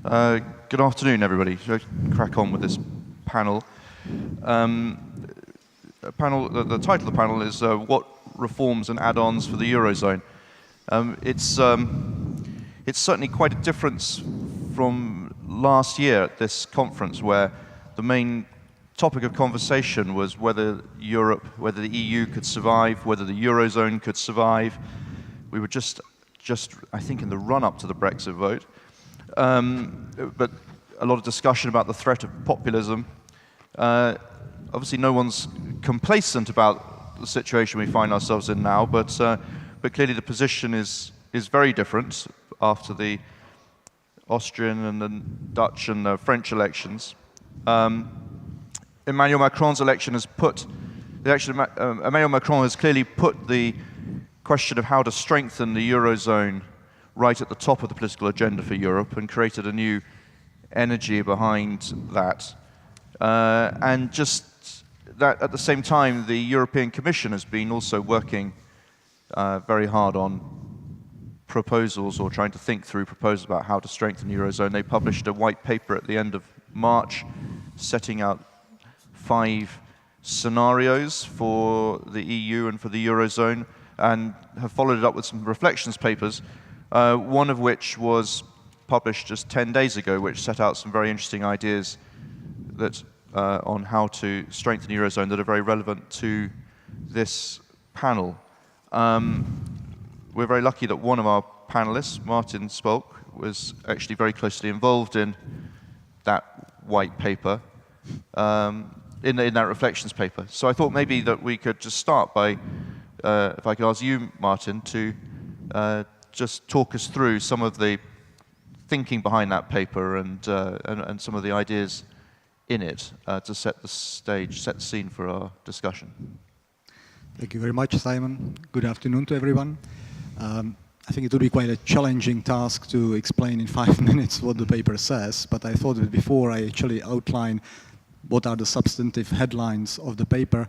Good afternoon, everybody. Shall I crack on with this panel? The title of the panel is What Reforms and Add-ons for the Eurozone? It's certainly quite a difference from last year at this conference, where the main topic of conversation was whether whether the EU could survive, whether the Eurozone could survive. We were just I think, in the run-up to the Brexit vote. But a lot of discussion about the threat of populism. Obviously, no one's complacent about the situation we find ourselves in now, but clearly the position is very different after the Austrian and the Dutch and the French elections. Emmanuel Macron's election has Emmanuel Macron has clearly put the question of how to strengthen the Eurozone right at the top of the political agenda for Europe and created a new energy behind that. And just that at the same time, the European Commission has been also working very hard on proposals, or trying to think through proposals about how to strengthen the Eurozone. They published a white paper at the end of March setting out 5 scenarios for the EU and for the Eurozone, and have followed it up with some reflections papers, one of which was published just 10 days ago, which set out some very interesting ideas that on how to strengthen the Eurozone that are very relevant to this panel. We're very lucky that one of our panelists, Martin Špolc, was actually very closely involved in that white paper, in that reflections paper. So I thought maybe that we could just start by, if I could ask you, Martin, to just talk us through some of the thinking behind that paper and some of the ideas in it to set the stage, set the scene for our discussion. Thank you very much, Simon. Good afternoon to everyone. I think it will be quite a challenging task to explain in 5 minutes what the paper says, but I thought that before I actually outline what are the substantive headlines of the paper,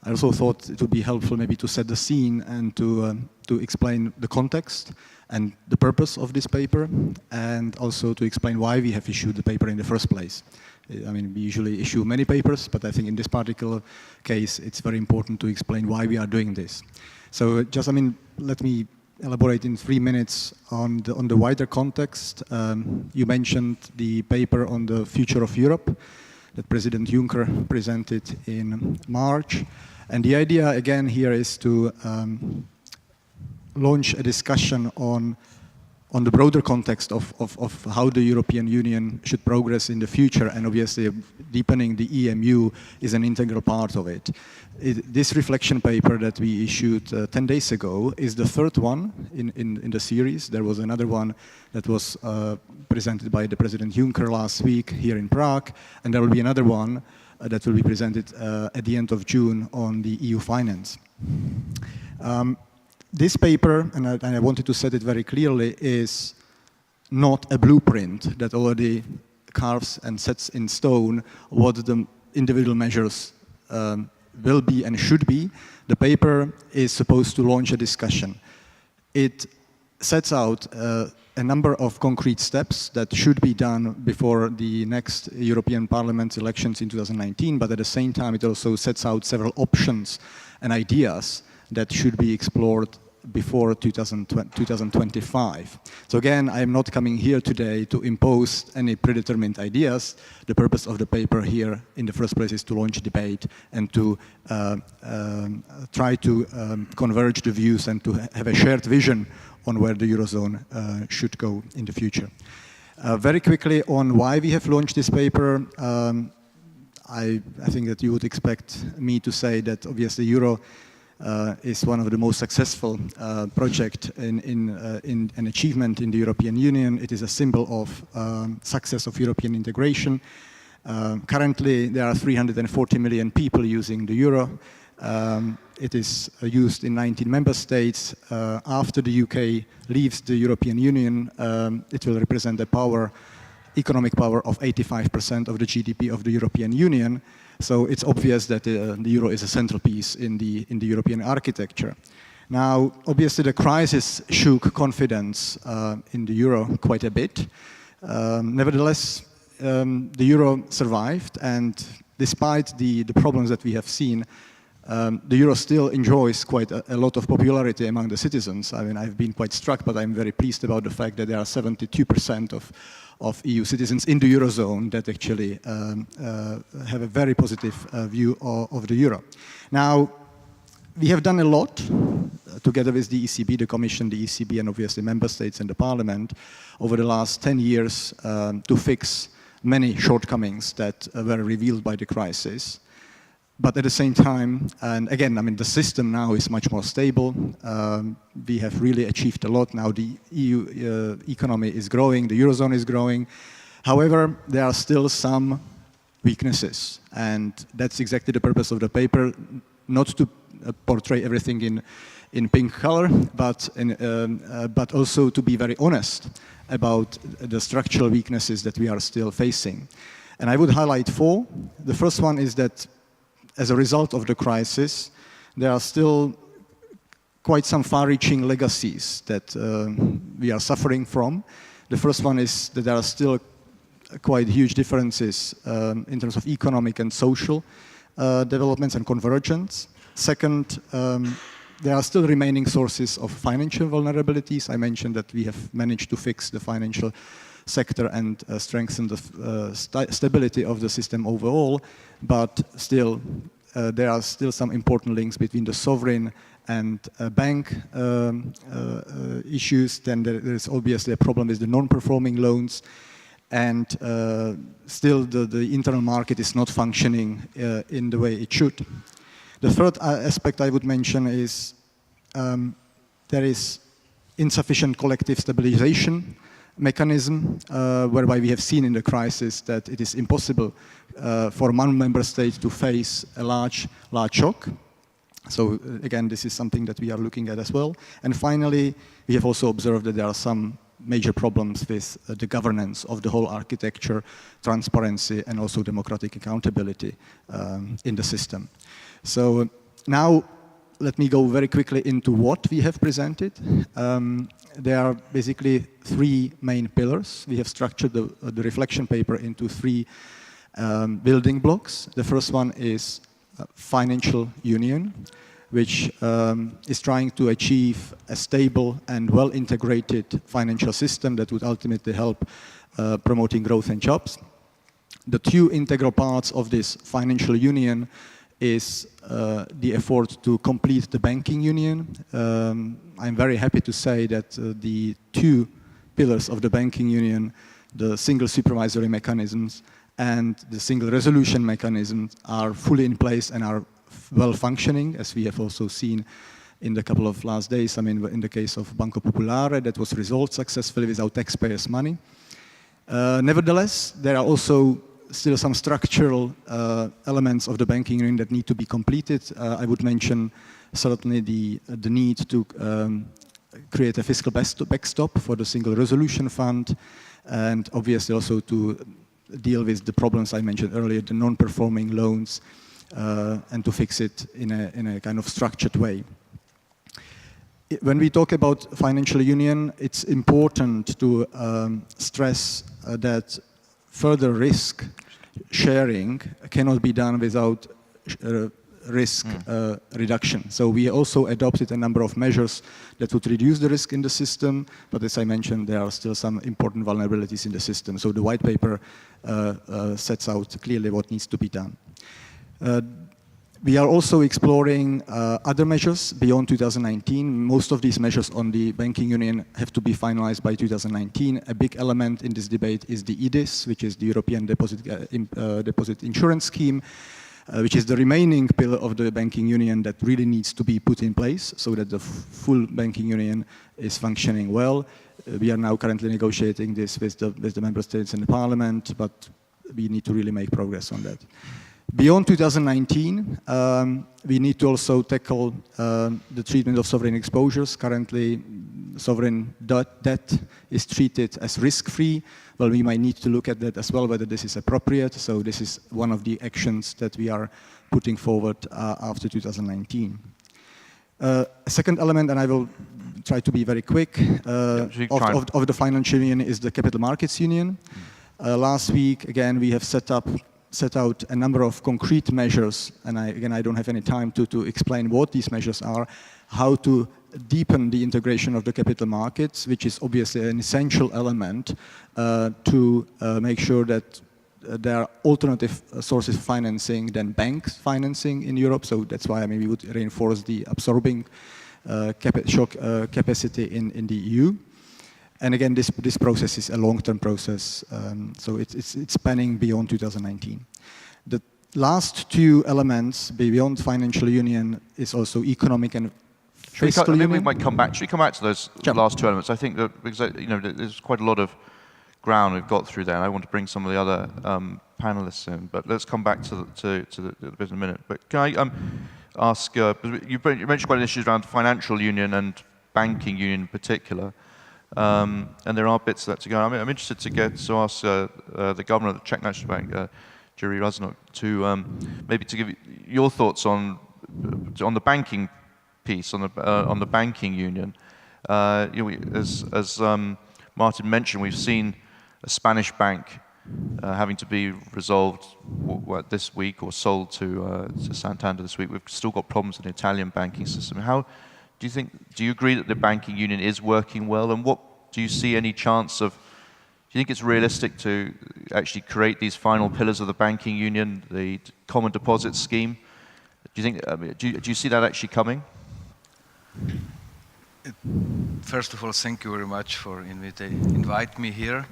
I also thought it would be helpful maybe to set the scene and to explain the context and the purpose of this paper, and also to explain why we have issued the paper in the first place. I mean, we usually issue many papers, but I think in this particular case, it's very important to explain why we are doing this. So just, let me elaborate in 3 minutes on the wider context. You mentioned the paper on the future of Europe that President Juncker presented in March. And the idea, again, here is to launch a discussion on the broader context of how the European Union should progress in the future, and obviously deepening the EMU is an integral part of it. This reflection paper that we issued 10 days ago is the third one in the series. There was another one that was presented by the President Juncker last week here in Prague, and there will be another one that will be presented at the end of June on the EU finance. This paper, and I wanted to set it very clearly, is not a blueprint that already carves and sets in stone what the individual measures will be and should be. The paper is supposed to launch a discussion. It sets out a number of concrete steps that should be done before the next European Parliament elections in 2019, but at the same time it also sets out several options and ideas that should be explored before 2025. So again, I am not coming here today to impose any predetermined ideas. The purpose of the paper here in the first place is to launch a debate and to try to converge the views and to have a shared vision on where the Eurozone should go in the future. Very quickly on why we have launched this paper, I think that you would expect me to say that obviously Euro is one of the most successful project in an achievement in the European Union. It is a symbol of success of European integration. Currently, there are 340 million people using the euro. It is used in 19 member states. After the UK leaves the European Union, it will represent a economic power of 85% of the GDP of the European Union. So it's obvious that the euro is a central piece in the European architecture. Now, obviously, the crisis shook confidence in the euro quite a bit. Nevertheless, the euro survived, and despite the problems that we have seen, the euro still enjoys quite a lot of popularity among the citizens. I mean, I've been quite struck, but I'm very pleased about the fact that there are 72% of EU citizens in the Eurozone that actually have a very positive view of the euro. Now, we have done a lot together with the ECB, the Commission, the ECB, and obviously member states and the Parliament over the last 10 years to fix many shortcomings that were revealed by the crisis. But at the same time, and again, I mean, the system now is much more stable. We have really achieved a lot. Now the EU economy is growing, the Eurozone is growing. However, there are still some weaknesses, and that's exactly the purpose of the paper, not to portray everything in pink color, but also to be very honest about the structural weaknesses that we are still facing. And I would highlight four. The first one is that as a result of the crisis, there are still quite some far-reaching legacies that we are suffering from. The first one is that there are still quite huge differences in terms of economic and social developments and convergence. Second, there are still remaining sources of financial vulnerabilities. I mentioned that we have managed to fix the financial sector and strengthen the stability of the system overall, but still there are still some important links between the sovereign and bank issues. Then there is obviously a problem with the non-performing loans, and still the internal market is not functioning in the way it should. The third aspect I would mention is there is insufficient collective stabilization mechanism, whereby we have seen in the crisis that it is impossible for one member state to face a large shock. So again, this is something that we are looking at as well. And finally, we have also observed that there are some major problems with the governance of the whole architecture, transparency, and also democratic accountability in the system. So now let me go very quickly into what we have presented. There are basically three main pillars. We have structured the reflection paper into three building blocks. The first one is financial union, which is trying to achieve a stable and well-integrated financial system that would ultimately help promoting growth and jobs. The two integral parts of this financial union is the effort to complete the banking union. I'm very happy to say that the two pillars of the banking union, the single supervisory mechanisms and the single resolution mechanisms, are fully in place and are well functioning, as we have also seen in the couple of last days. I mean, in the case of Banco Popolare, that was resolved successfully without taxpayers' money. Nevertheless, there are also still some structural elements of the banking union that need to be completed. I would mention certainly the need to create a fiscal backstop for the single resolution fund, and obviously also to deal with the problems I mentioned earlier, the non-performing loans, and to fix it in a kind of structured way. When we talk about financial union, it's important to stress that further risk sharing cannot be done without risk reduction. So we also adopted a number of measures that would reduce the risk in the system, but as I mentioned, there are still some important vulnerabilities in the system. So the white paper sets out clearly what needs to be done. We are also exploring other measures beyond 2019. Most of these measures on the banking union have to be finalized by 2019. A big element in this debate is the EDIS, which is the European Deposit Insurance Scheme, which is the remaining pillar of the banking union that really needs to be put in place so that the full banking union is functioning well. We are now currently negotiating this with the member states and the parliament, but we need to really make progress on that. Beyond 2019, we need to also tackle the treatment of sovereign exposures. Currently, sovereign debt is treated as risk-free. Well, we might need to look at that as well, whether this is appropriate. So this is one of the actions that we are putting forward after 2019. A second element, and I will try to be very quick, of the financial union is the capital markets union. Last week, again, we have set out a number of concrete measures, and I don't have any time to explain what these measures are, how to deepen the integration of the capital markets, which is obviously an essential element to make sure that there are alternative sources of financing than banks financing in Europe. So that's why we would reinforce the absorbing shock capacity in the EU. And again, this process is a long-term process, so it's spanning beyond 2019. The last two elements beyond financial union is also economic and fiscal union. We might come back. Should we come back to those last two elements? I think that there's quite a lot of ground we've got through there. And I want to bring some of the other panelists in, but let's come back to the bit in a minute. But can I ask? You mentioned quite an issue around financial union and banking union in particular. And there are bits of that to go. I'm interested to ask the governor of the Czech National Bank, Jiří Rusnok, to maybe to give your thoughts on the banking piece, on the banking union. As Martin mentioned, we've seen a Spanish bank having to be resolved this week or sold to Santander this week. We've still got problems in the Italian banking system. Do you agree that the banking union is working well, and what do you see any chance of? Do you think it's realistic to actually create these final pillars of the banking union, the common deposit scheme? Do you think? Do you see that actually coming? First of all, thank you very much for invite me here.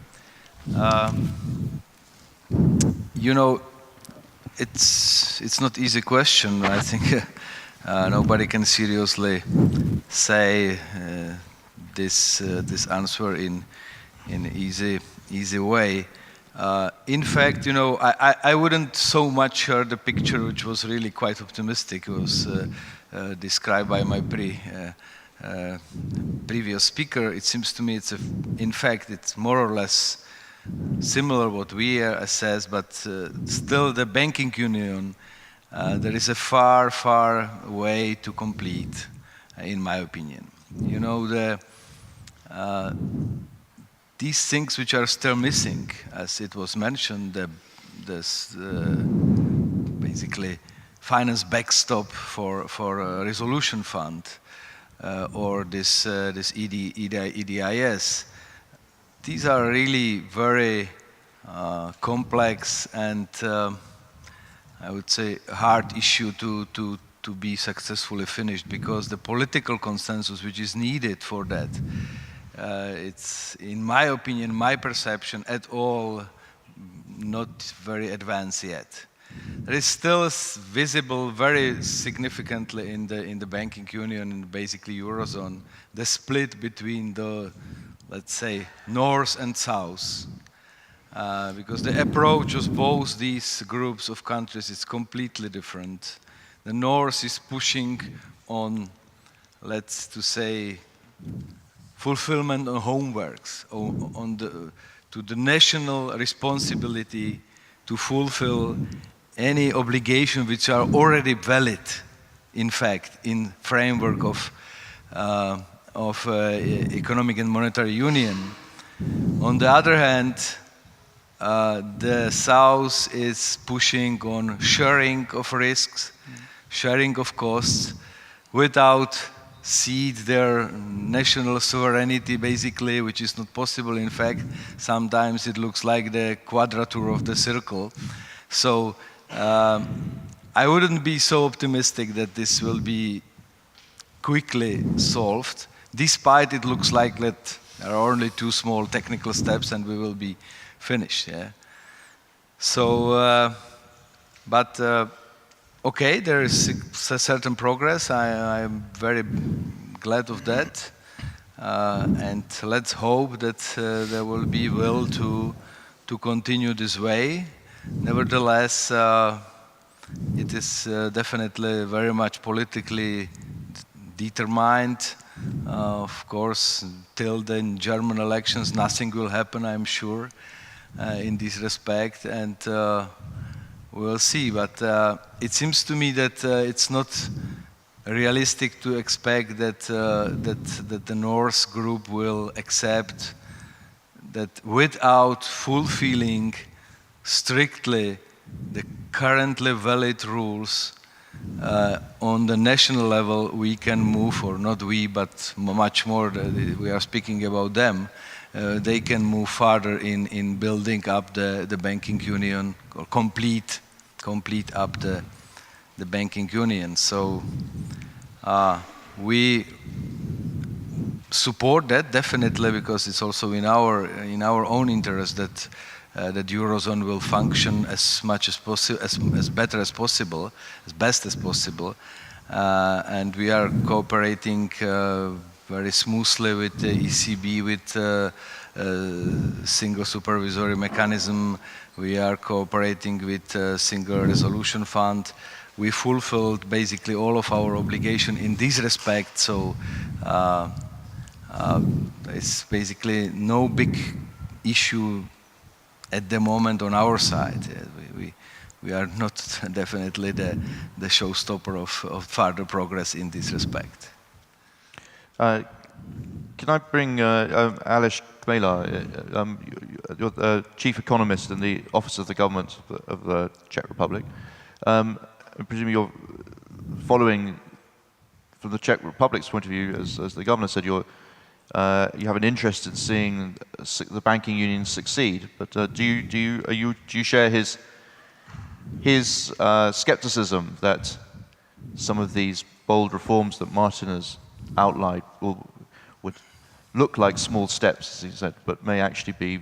It's not easy question. I think nobody can seriously say this answer in easy way. In fact, I wouldn't so much share the picture, which was really quite optimistic. It was described by my previous speaker. It seems to me in fact it's more or less similar what we assess, but still the banking union, there is a far way to complete, in my opinion. These things which are still missing, as it was mentioned, this basically finance backstop for a resolution fund, or this EDIS. These are really very complex and I would say hard issue to be successfully finished, because the political consensus which is needed for that, it's, in my opinion, my perception, at all not very advanced yet. There is still visible very significantly in the banking union and basically Eurozone, the split between the, let's say, north and south. Because the approach of both these groups of countries is completely different. The north is pushing on, let's to say, fulfillment on homeworks, to the national responsibility to fulfill any obligation which are already valid, in fact, in framework of economic and monetary union. On the other hand, the South is pushing on sharing of risks, sharing of costs, without cede their national sovereignty, basically, which is not possible. In fact, sometimes it looks like the quadrature of the circle. So I wouldn't be so optimistic that this will be quickly solved, despite it looks like that there are only 2 small technical steps and we will be finished. Yeah. So, okay, there is a certain progress. I am very glad of that, and let's hope that there will be will to continue this way. Nevertheless, it is definitely very much politically determined. Of course, till the German elections, nothing will happen, I'm sure, in this respect, and we'll see. But it seems to me that it's not realistic to expect that that the North group will accept that without fulfilling strictly the currently valid rules on the national level, we can move, or not we, but much more, we are speaking about them, they can move further in building up the banking union, or complete up the banking union. So we support that definitely, because it's also in our own interest that that Eurozone will function as much as possible, as better as possible, as best as possible, and we are cooperating very smoothly with the ECB, with single supervisory mechanism. We are cooperating with single resolution fund. We fulfilled basically all of our obligation in this respect. So it's basically no big issue at the moment on our side. We are not definitely the showstopper of further progress in this respect. Can I bring Aleš Chmelař, you're the chief economist in the Office of the Government of the Czech Republic. I presume you're following, from the Czech Republic's point of view, as the governor said, you have an interest in seeing the banking union succeed. But do you share his skepticism that some of these bold reforms that Martin has outlined would look like small steps, as he said, but may actually be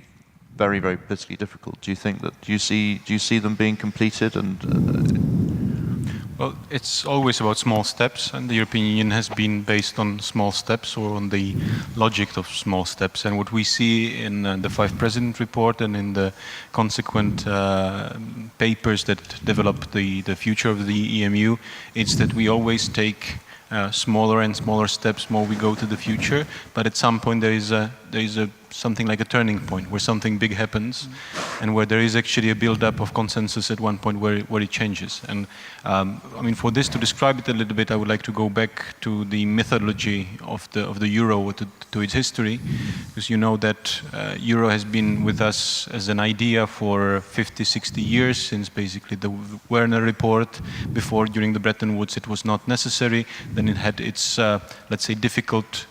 very, very politically difficult? Do you see them being completed? Well, it's always about small steps, and the European Union has been based on small steps, or on the logic of small steps. And what we see in the Five President report and in the consequent papers that develop the future of the EMU, is that we always take smaller and smaller steps more we go to the future, but at some point there is something like a turning point where something big happens, and where there is actually a build-up of consensus at one point where it changes. And I mean, for this to describe it a little bit, I would like to go back to the methodology of the euro, to its history, because you know that euro has been with us as an idea for 50, 60 years, since basically the Werner report. Before, during the Bretton Woods, it was not necessary. Then it had its, let's say, difficult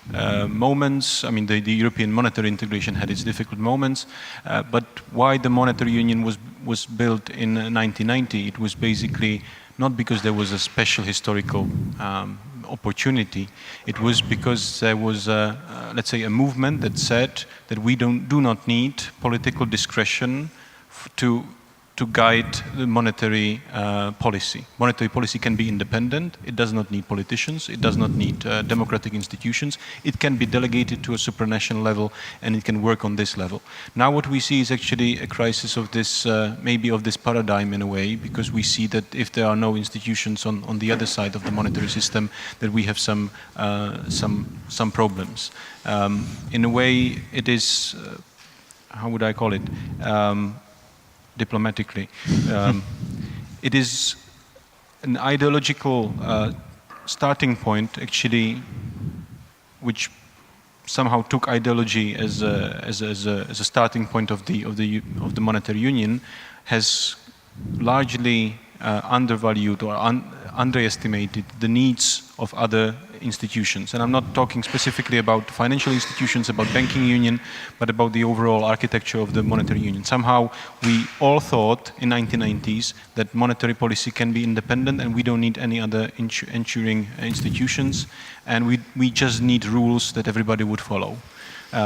moments. I mean, the European monetary integration had its difficult moments. But why the monetary union was built in 1990? It was basically not because there was a special historical opportunity. It was because there was, let's say, a movement that said that we do not need political discretion to guide the monetary policy. Monetary policy can be independent. It does not need politicians. It does not need democratic institutions. It can be delegated to a supranational level, and it can work on this level. Now what we see is actually a crisis of this, maybe of this paradigm in a way, because we see that if there are no institutions on the other side of the monetary system, that we have some problems. In a way, it is, how would I call it? Diplomatically, it is an ideological starting point, actually, which somehow took ideology as a starting point of the monetary union, has largely undervalued or underestimated the needs of other institutions. And I'm not talking specifically about financial institutions, about banking union, but about the overall architecture of the monetary union. Somehow we all thought in 1990s that monetary policy can be independent, and we don't need any other ensuring institutions, and we just need rules that everybody would follow.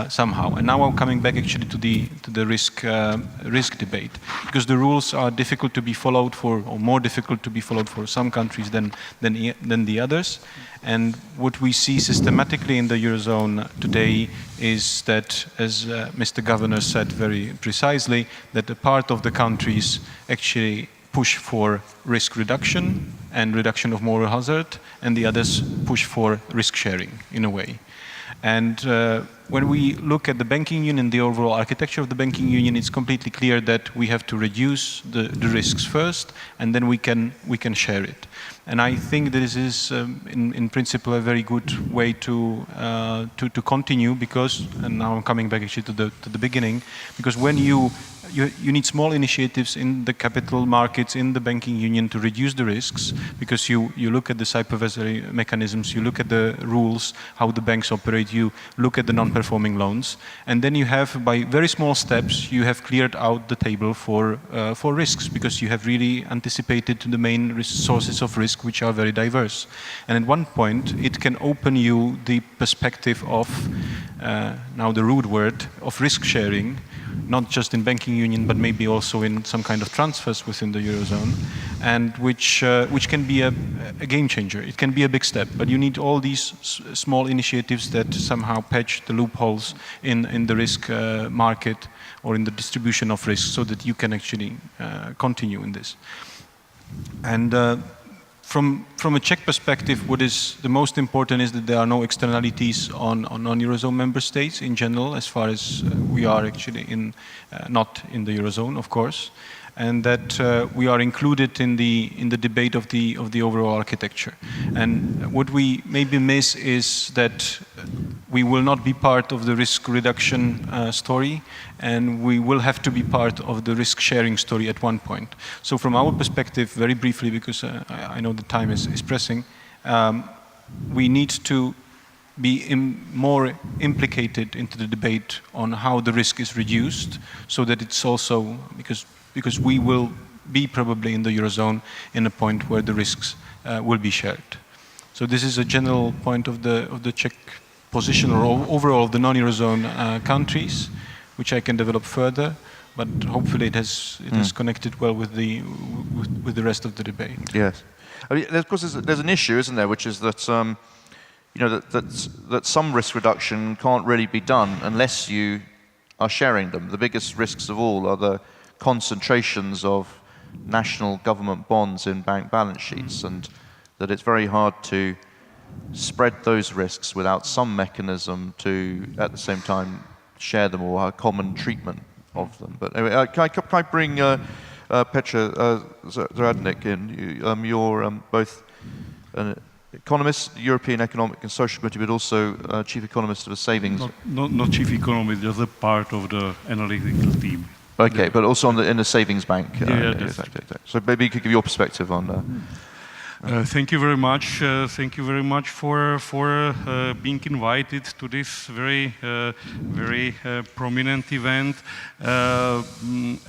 Somehow. And now I'm coming back actually to the risk debate, because the rules are difficult to be followed for, or more difficult to be followed for some countries than the others. And what we see systematically in the Eurozone today is that, as Mr. Governor said very precisely, that a part of the countries actually push for risk reduction and reduction of moral hazard, and the others push for risk sharing in a way. And when we look at the banking union, the overall architecture of the banking union, it's completely clear that we have to reduce the risks first, and then we can share it. And I think this is, in principle, a very good way to continue, because, and now I'm coming back actually to the beginning, because when you need small initiatives in the capital markets, in the banking union, to reduce the risks, because you look at the supervisory mechanisms, you look at the rules, how the banks operate, you look at the non-performing loans, and then you have, by very small steps, you have cleared out the table for risks, because you have really anticipated the main sources of risk, which are very diverse. And at one point, it can open you the perspective of, now the rude word, of risk sharing, not just in banking union, but maybe also in some kind of transfers within the Eurozone, and which can be a game changer. It can be a big step, but you need all these small initiatives that somehow patch the loopholes in the risk market or in the distribution of risk, so that you can actually continue in this. And from a Czech perspective, what is the most important is that there are no externalities on non-Eurozone member states in general, as far as we are actually not in the Eurozone, of course, and that we are included in the debate of the overall architecture. And what we maybe miss is that we will not be part of the risk reduction story, and we will have to be part of the risk sharing story at one point. So from our perspective, very briefly, because I know the time is pressing, we need to be more implicated into the debate on how the risk is reduced, so that it's also, because we will be probably in the Eurozone in a point where the risks will be shared. So this is a general point of the Czech position, or overall of the non-Eurozone countries, which I can develop further, but hopefully it has connected well with the rest of the debate. Yes, I mean, of course, there's an issue, isn't there, which is that that some risk reduction can't really be done unless you are sharing them. The biggest risks of all are the concentrations of national government bonds in bank balance sheets, and that it's very hard to spread those risks without some mechanism to, at the same time, share them or a common treatment of them. But anyway, can I bring Petr Zahradník in? You're both an economist, European Economic and Social Committee, but also chief economist of a savings. Not chief economist, just a part of the analytical team. Okay, but also in the savings bank. Exactly. So maybe you could give your perspective on that. Thank you very much. Thank you very much for being invited to this very prominent event. A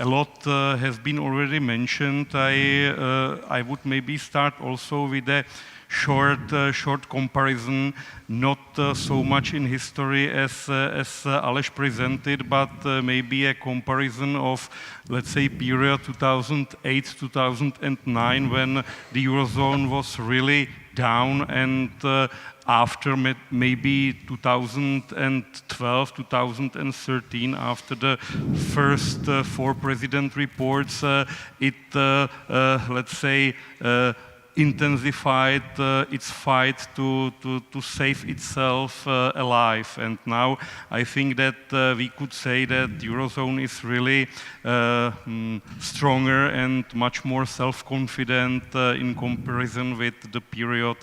lot has been already mentioned. I would maybe start also with a short comparison, not so much in history as Aleš presented, but maybe a comparison of, let's say, period 2008-2009, when the Eurozone was really down, and after maybe 2012, 2013, after the first 4 president reports, it, let's say, intensified its fight to save itself alive. And now I think that we could say that the Eurozone is really stronger and much more self-confident in comparison with the period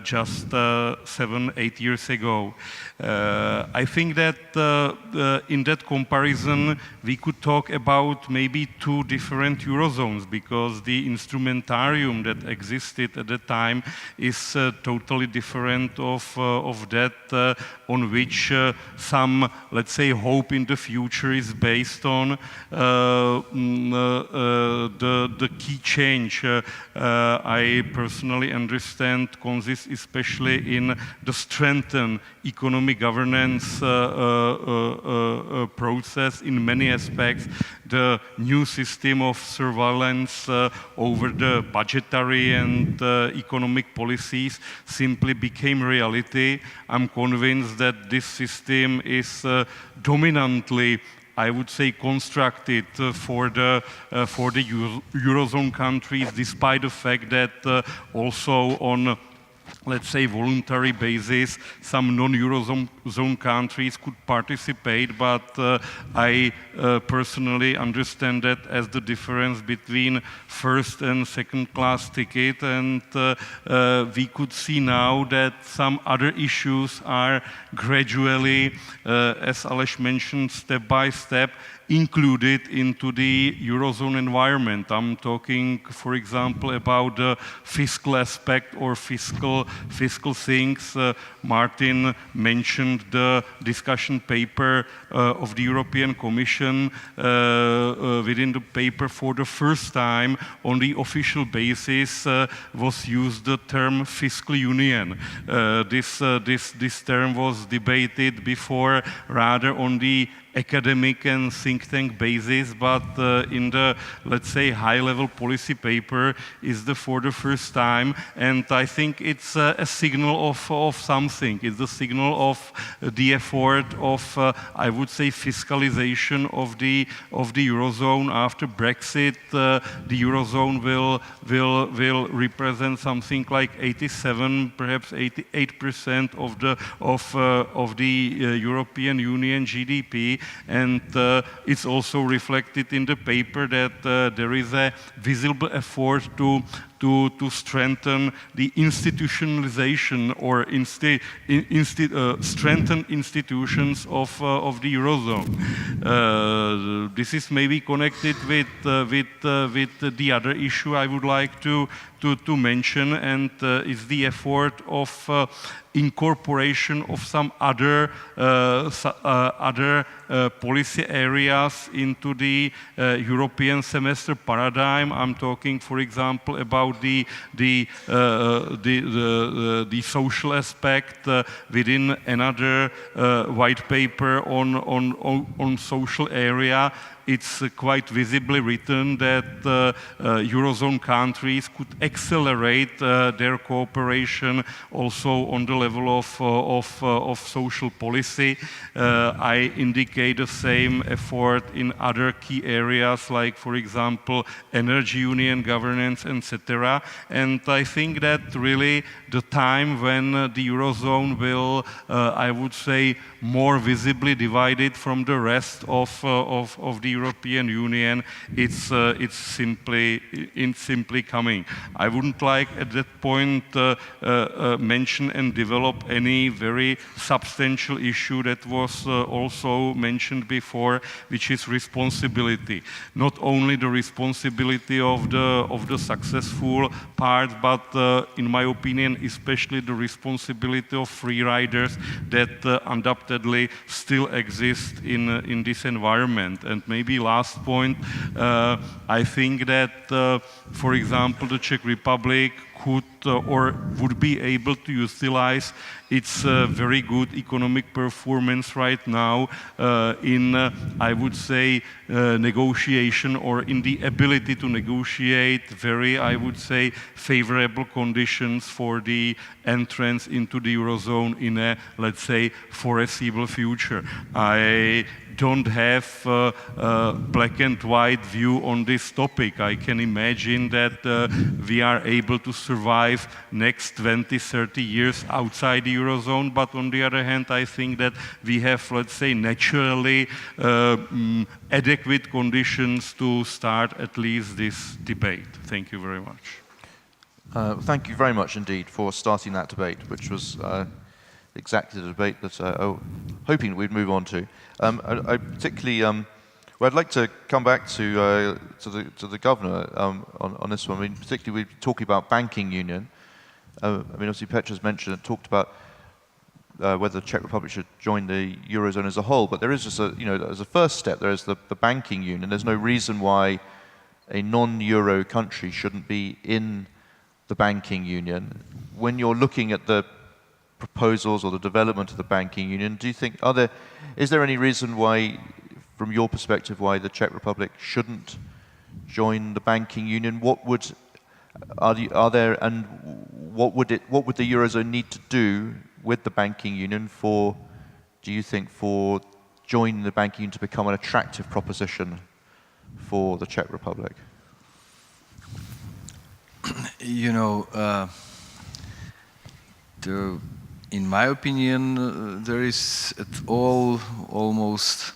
just 7-8 years ago. I think that in that comparison we could talk about maybe 2 different Eurozones, because the instrumentarium that existed at the time is totally different of that on which some, let's say, hope in the future is based on. The key change I personally understand consists especially in the strengthened economic governance process in many aspects. The new system of surveillance over the budgetary and economic policies simply became reality. I'm convinced that this system is dominantly, I would say, constructed for the Eurozone countries, despite the fact that also on let's say, voluntary basis, some non-Eurozone countries could participate, but I personally understand that as the difference between first and second class ticket, and we could see now that some other issues are gradually, as Aleš mentioned, step by step, included into the Eurozone environment. I'm talking, for example, about the fiscal aspect or fiscal things. Martin mentioned the discussion paper of the European Commission. Within the paper, for the first time, on the official basis, was used the term fiscal union. This term was debated before rather on the academic and think tank basis, but in the, let's say, high-level policy paper is for the first time, and I think it's a signal of something. It's a signal of the effort of, I would say, fiscalization of the Eurozone. After Brexit, the Eurozone will represent something like 87, perhaps 88% of the European Union GDP. And it's also reflected in the paper that there is a visible effort to strengthen the institutionalization or strengthen institutions of the Eurozone. This is maybe connected with the other issue I would like to mention, and is the effort of incorporation of some other policy areas into the European semester paradigm. I'm talking, for example, about the social aspect within another white paper on social area. It's quite visibly written that Eurozone countries could accelerate their cooperation also on the level of social policy. I indicate the same effort in other key areas, like, for example, energy union, governance, etc. And I think that really the time when the Eurozone will, I would say, more visibly divided from the rest of the European Union, it's simply coming. I wouldn't like at that point mention and develop any very substantial issue that was also mentioned before, which is responsibility. Not only the responsibility of the successful part, but in my opinion, especially the responsibility of free riders that undoubtedly still exist in this environment. And maybe last point, I think that, for example, the Czech Republic could or would be able to utilize its very good economic performance right now in, I would say, negotiation, or in the ability to negotiate very, I would say, favorable conditions for the entrance into the Eurozone in a, let's say, foreseeable future. I don't have a black and white view on this topic. I can imagine that we are able to survive next 20, 30 years outside the Eurozone, but on the other hand, I think that we have, let's say, naturally adequate conditions to start at least this debate. Thank you very much. Thank you very much indeed for starting that debate, which was exactly the debate that I was hoping we'd move on to. I particularly, well, I'd like to come back to the governor on this one. I mean, particularly we're talking about banking union. I mean, obviously Petra's mentioned and talked about whether the Czech Republic should join the Eurozone as a whole, but there is just a, as a first step, there is the banking union. There's no reason why a non-Euro country shouldn't be in the banking union. When you're looking at the proposals or the development of the banking union, do you think, is there any reason why, from your perspective, why the Czech Republic shouldn't join the banking union? What would the Eurozone need to do with the banking union for, do you think, for joining the banking union to become an attractive proposition for the Czech Republic? In my opinion, there is at all almost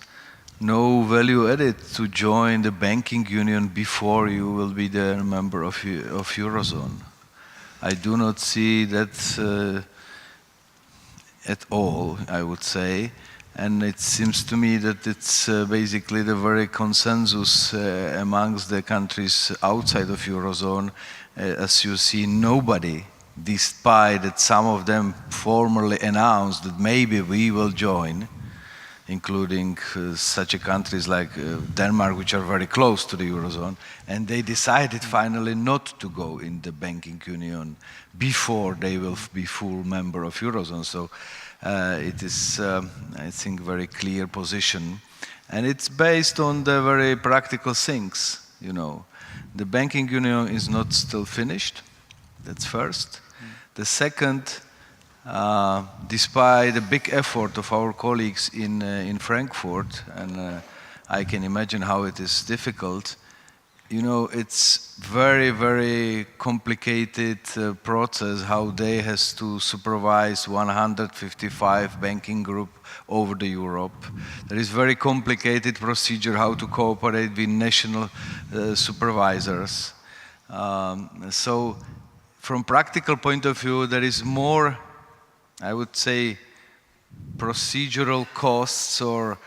no value added to join the banking union before you will be the member of Eurozone. I do not see that at all, I would say. And it seems to me that it's basically the very consensus amongst the countries outside of Eurozone. As you see, nobody, despite that some of them formally announced that maybe we will join, including such countries like Denmark, which are very close to the Eurozone, and they decided finally not to go in the banking union before they will be full member of Eurozone. So it is, I think, very clear position. And it's based on the very practical things, you know. The banking union is not still finished, that's first. The second, despite the big effort of our colleagues in Frankfurt, and I can imagine how it is difficult, you know, it's very, very complicated process how they has to supervise 155 banking group over the Europe. There is very complicated procedure how to cooperate with national supervisors. So from practical point of view, there is more, I would say, procedural costs or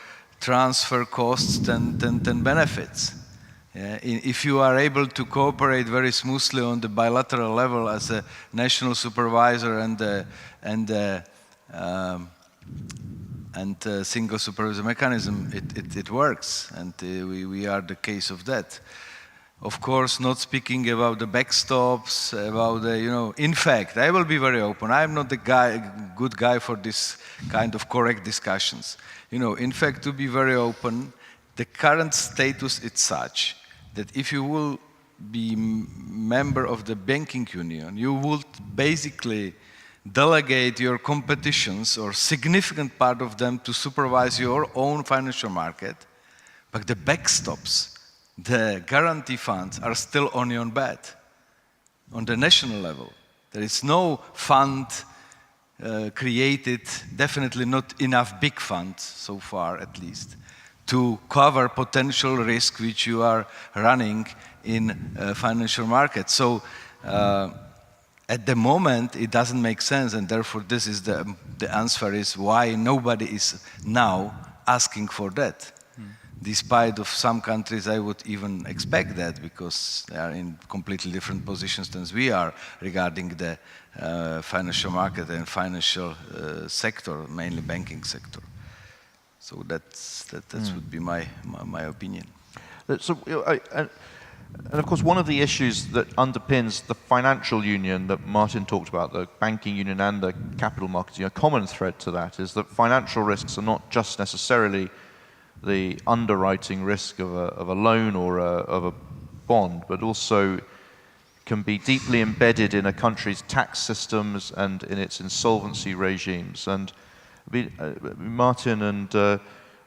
transfer costs than benefits. Yeah, if you are able to cooperate very smoothly on the bilateral level as a national supervisor and single supervisor mechanism, it works, and we are the case of that. Of course, not speaking about the backstops, about the, you know, in fact, I will be very open. I'm not the good guy for this kind of correct discussions. You know, in fact, to be very open, the current status is such that if you will be member of the banking union, you would basically delegate your competitions or significant part of them to supervise your own financial market, but the backstops, the guarantee funds are still on your bed on the national level. There is no fund created, definitely not enough big funds so far at least, to cover potential risk which you are running in financial markets. So at the moment it doesn't make sense, and therefore this is the answer is why nobody is now asking for that. Despite of some countries, I would even expect that because they are in completely different positions than we are regarding the financial market and financial sector, mainly banking sector. So that would be my opinion. So, and of course, one of the issues that underpins the financial union that Martin talked about, the banking union and the capital markets, a common thread to that is that financial risks are not just necessarily the underwriting risk of a loan or of a bond, but also can be deeply embedded in a country's tax systems and in its insolvency regimes. And Martin and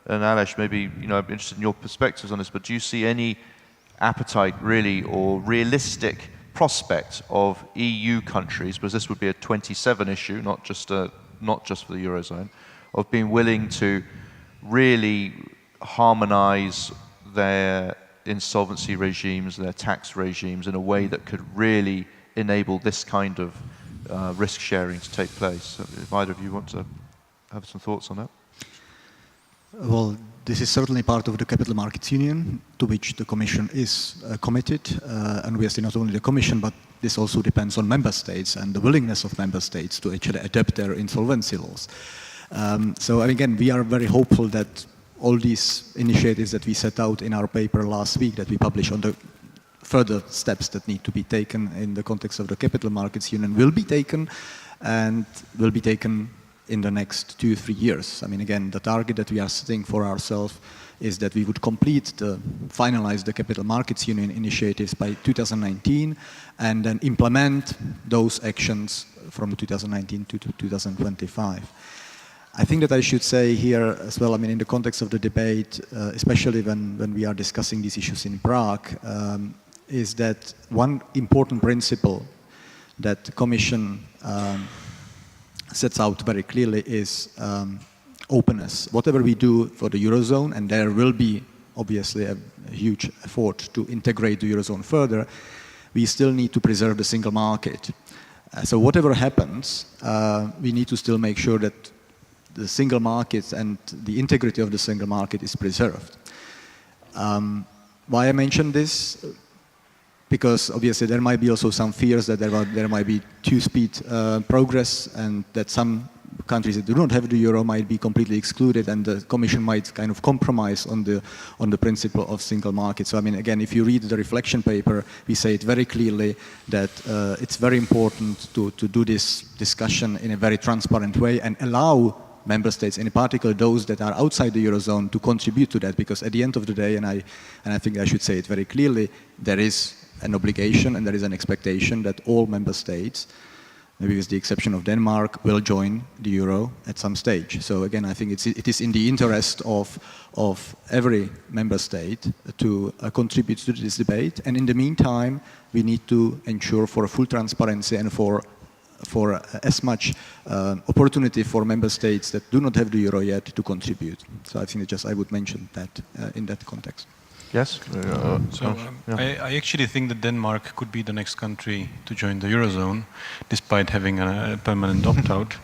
Aleš, maybe I'm interested in your perspectives on this, but do you see any appetite really or realistic prospect of EU countries, because this would be a 27 issue, not just for the Eurozone, of being willing to really harmonize their insolvency regimes, their tax regimes in a way that could really enable this kind of risk sharing to take place? If either of you want to have some thoughts on that? Well, this is certainly part of the Capital Markets Union, to which the Commission is committed, and we see not only the Commission, but this also depends on member states and the willingness of member states to actually adapt their insolvency laws. So again, we are very hopeful that all these initiatives that we set out in our paper last week that we published on the further steps that need to be taken in the context of the Capital Markets Union will be taken, and will be taken in the next 2-3 years. I mean, again, the target that we are setting for ourselves is that we would finalize the Capital Markets Union initiatives by 2019 and then implement those actions from 2019 to 2025. I think that I should say here as well, I mean, in the context of the debate, especially when we are discussing these issues in Prague, is that one important principle that the Commission sets out very clearly is openness. Whatever we do for the Eurozone, and there will be obviously a huge effort to integrate the Eurozone further, we still need to preserve the single market. So whatever happens, we need to still make sure that the single market and the integrity of the single market is preserved. Why I mention this? Because obviously there might be also some fears that there might be two-speed progress, and that some countries that do not have the euro might be completely excluded, and the Commission might kind of compromise on the principle of single market. So I mean, again, if you read the reflection paper, we say it very clearly that it's very important to do this discussion in a very transparent way and allow member states, in particular those that are outside the Eurozone, to contribute to that, because at the end of the day, and I think I should say it very clearly, there is an obligation and there is an expectation that all member states, maybe with the exception of Denmark, will join the euro at some stage. So again, I think it is in the interest of every member state to contribute to this debate, and in the meantime, we need to ensure for full transparency and for as much opportunity for member states that do not have the euro yet to contribute. So I think I would mention that in that context. Yes? I actually think that Denmark could be the next country to join the Eurozone, despite having a permanent opt-out.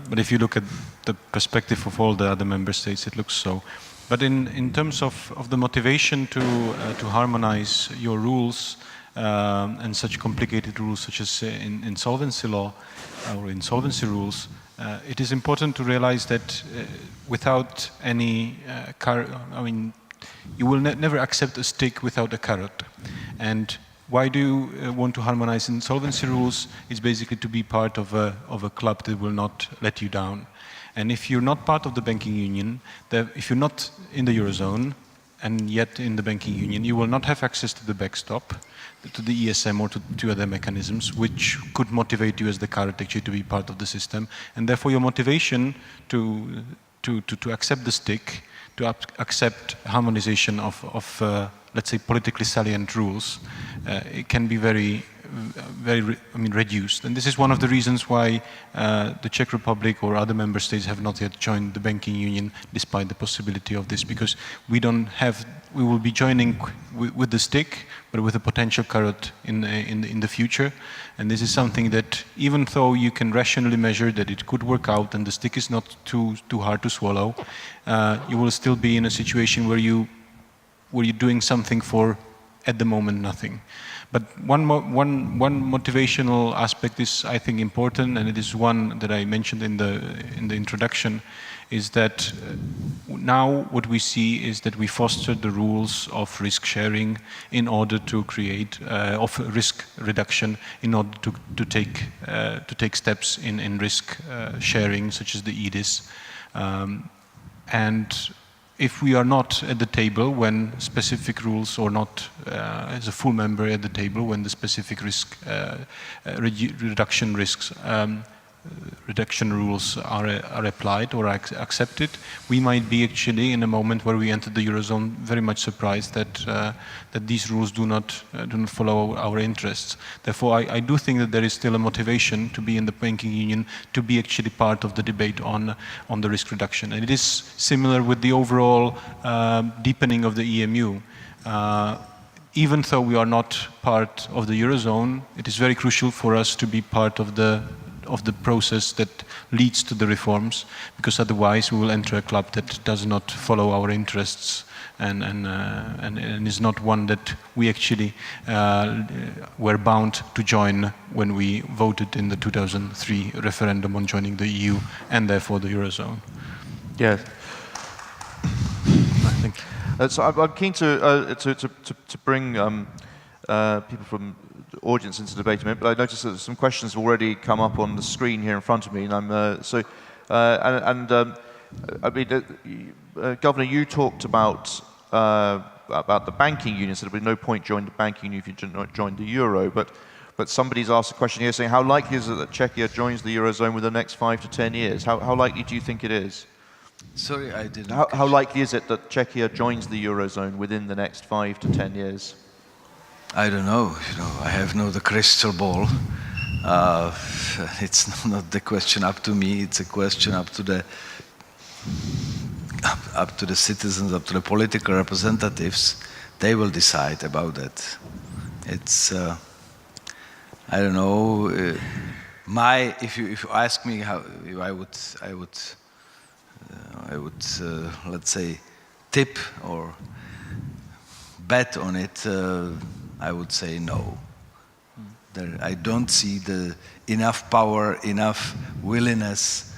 But if you look at the perspective of all the other member states, it looks so. But in terms of the motivation to harmonize your rules, and such complicated rules such as in insolvency law or insolvency rules, it is important to realize that without any you will never accept a stick without a carrot. And why do you want to harmonize insolvency rules? It's basically to be part of a club that will not let you down. And if you're not part of the banking union, if you're not in the Eurozone and yet in the banking union, you will not have access to the backstop, to the ESM or to other mechanisms, which could motivate you as the carrot actually to be part of the system. And therefore your motivation to accept the stick, to accept harmonization of let's say, politically salient rules, it can be very reduced. And this is one of the reasons why the Czech Republic or other member states have not yet joined the banking union, despite the possibility of this, because we will be joining with the stick, but with a potential carrot in the future. And this is something that, even though you can rationally measure that it could work out and the stick is not too hard to swallow, you will still be in a situation where you're doing something for, at the moment, nothing. But one motivational aspect is, I think, important, and it is one that I mentioned in the introduction, is that now what we see is that we foster the rules of risk sharing in order to create of risk reduction, in order to take steps in risk sharing, such as the EDIS, and if we are not at the table when specific rules, or not as a full member at the table when the specific risk reduction rules are applied or accepted, we might be actually in a moment where we enter the Eurozone very much surprised that these rules do not follow our interests. Therefore, I do think that there is still a motivation to be in the banking union, to be actually part of the debate on the risk reduction. And it is similar with the overall deepening of the EMU. Even though we are not part of the Eurozone, it is very crucial for us to be part of the process that leads to the reforms, because otherwise we will enter a club that does not follow our interests and is not one that we actually were bound to join when we voted in the 2003 referendum on joining the EU and therefore the Eurozone. Yes. So I'm keen to bring people from the audience into the debate a minute, but I noticed that some questions have already come up on the screen here in front of me, and Governor, you talked about the banking union, so there'd be no point joining the banking union if you did not join the euro, but somebody's asked a question here saying, how likely is it that Czechia joins the Eurozone within the next 5 to 10 years? How likely do you think it is? Sorry, I didn't. How likely is it that Czechia joins the Eurozone within the next 5 to 10 years? I don't know. I have the crystal ball. It's not the question up to me. It's a question up to the citizens, up to the political representatives. They will decide about that. It's I don't know. If you ask me how I would let's say tip or bet on it, I would say no. I don't see enough power, enough willingness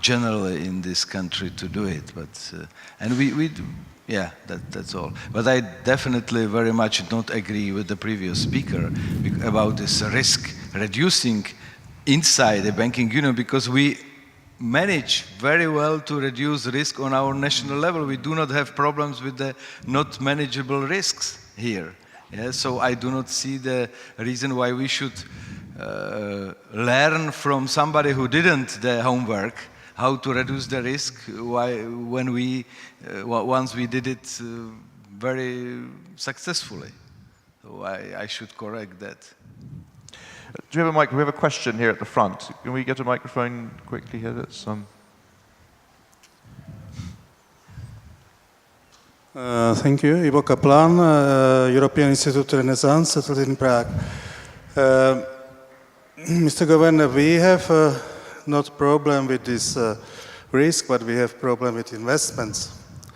generally in this country to do it. But and we yeah, that's all. But I definitely very much don't agree with the previous speaker about this risk reducing inside the banking union, because we manage very well to reduce risk on our national level. We do not have problems with the not manageable risks here. Yeah, so I do not see the reason why we should learn from somebody who didn't the homework how to reduce the risk when we once we did it very successfully. So I should correct that. Do you have a mic? We have a question here at the front. Can we get a microphone quickly here? That's Thank you. Ivo Kaplan, European Institute Renaissance, settled in Prague. Mr. Governor, we have not problem with this risk, but we have problem with investments.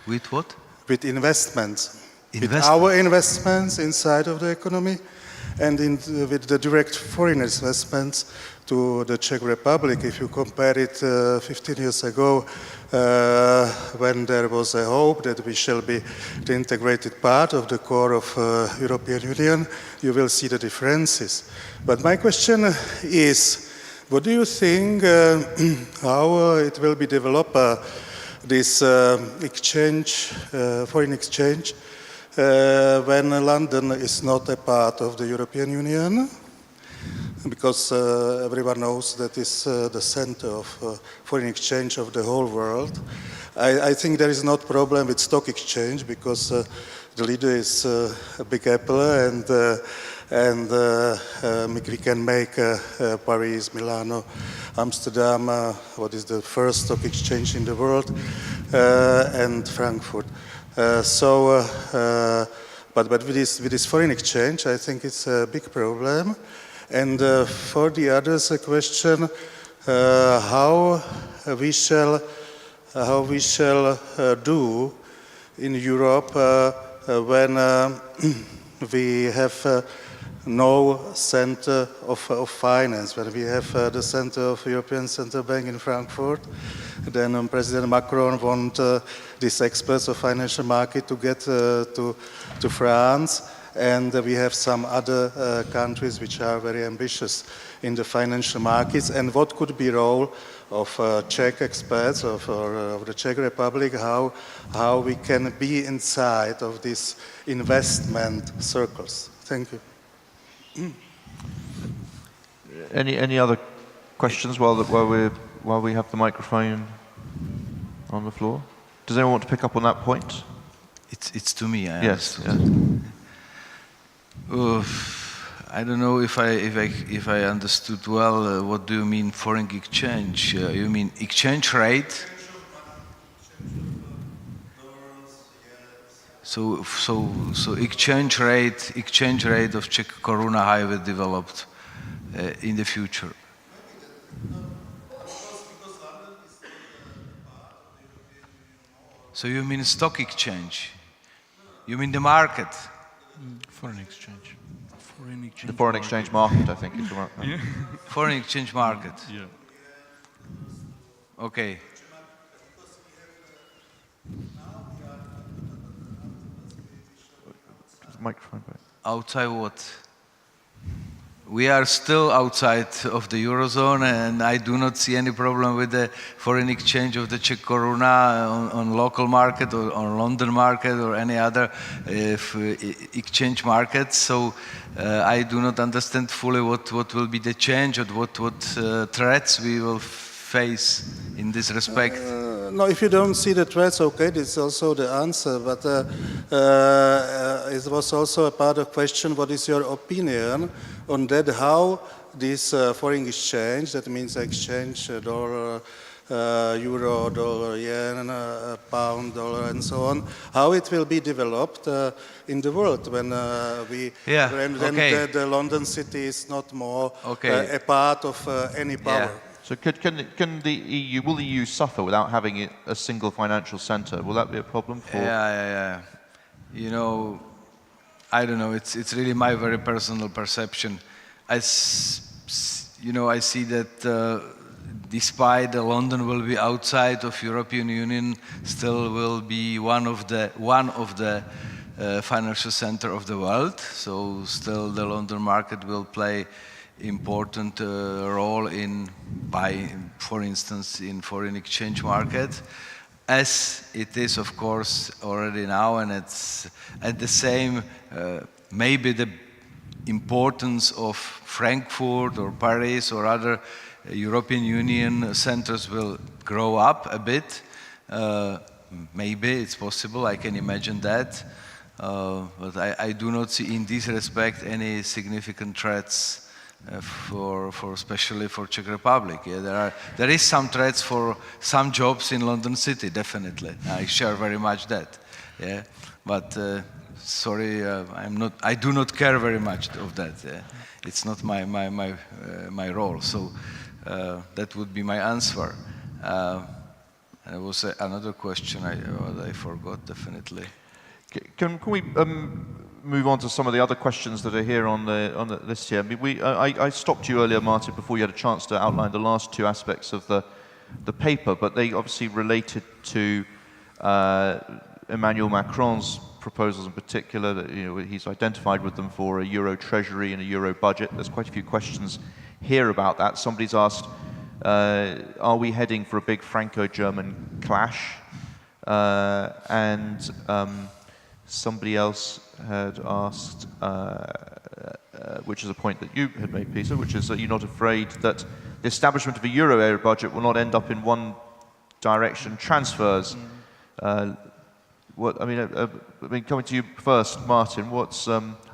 With what? With investments. With our investments inside of the economy, and with the direct foreign investments to the Czech Republic. If you compare it 15 years ago, when there was a hope that we shall be the integrated part of the core of European Union, you will see the differences. But my question is, what do you think, how it will be developed, this exchange, foreign exchange, when London is not a part of the European Union? Because everyone knows that is the center of foreign exchange of the whole world. I think there is not problem with stock exchange, because the leader is a big apple, and we can make Paris, Milano, Amsterdam, what is the first stock exchange in the world, and Frankfurt. But with this foreign exchange, I think it's a big problem. And for the others, a question: how we shall do in Europe when we have no center of finance, when we have the center of European Central Bank in Frankfurt. Then President Macron wants these experts of financial market to get to France, and we have some other countries which are very ambitious in the financial markets. And what could be role of Czech experts of the Czech Republic, how we can be inside of these investment circles? Thank you. Any other questions while we have the microphone on the floor? Does anyone want to pick up on that point? It's to me. Yes. Yeah. I don't know if I understood well. What do you mean foreign exchange? You mean exchange rate? So exchange rate of Czech koruna, how it will develop in the future. So you mean stock exchange? You mean the market? Foreign exchange. The foreign exchange market, I think. Is the Yeah. Foreign exchange market. Yeah. Okay. Microphone back. Outside what? We are still outside of the Eurozone, and I do not see any problem with the foreign exchange of the Czech koruna on local market or on London market or any other exchange market. So I do not understand fully what will be the change or what threats we will face in this respect. No, if you don't see the threats, okay, this is also the answer. But it was also a part of question, what is your opinion on that, how this foreign exchange, that means exchange dollar, euro, dollar, yen, pound, dollar, and so on, how it will be developed in the world when the London city is not more a part of any power. Yeah. So can the EU, will the EU suffer without having a single financial centre? Will that be a problem for? Yeah. You know, I don't know. It's really my very personal perception. I see that despite London will be outside of European Union, still will be one of the financial center of the world. So still the London market will play important role for instance, in foreign exchange market, as it is, of course, already now, and it's at the same, maybe the importance of Frankfurt or Paris or other European Union centers will grow up a bit. Maybe it's possible, I can imagine that. But I do not see in this respect any significant threats especially for Czech Republic. Yeah, there is some threats for some jobs in London City, definitely. I share very much that. Yeah, but sorry, I do not care very much of that. Yeah. It's not my role. So that would be my answer. There was another question I forgot, definitely. Can we move on to some of the other questions that are here on the list here? I mean, I stopped you earlier, Martin, before you had a chance to outline the last two aspects of the paper, but they obviously related to Emmanuel Macron's proposals in particular. That he's identified with them for a euro treasury and a euro budget. There's quite a few questions here about that. Somebody's asked, are we heading for a big Franco-German clash? And somebody else had asked, which is a point that you had made, Peter, which is that you're not afraid that the establishment of a euro area budget will not end up in one direction transfers. I mean, coming to you first, Martin,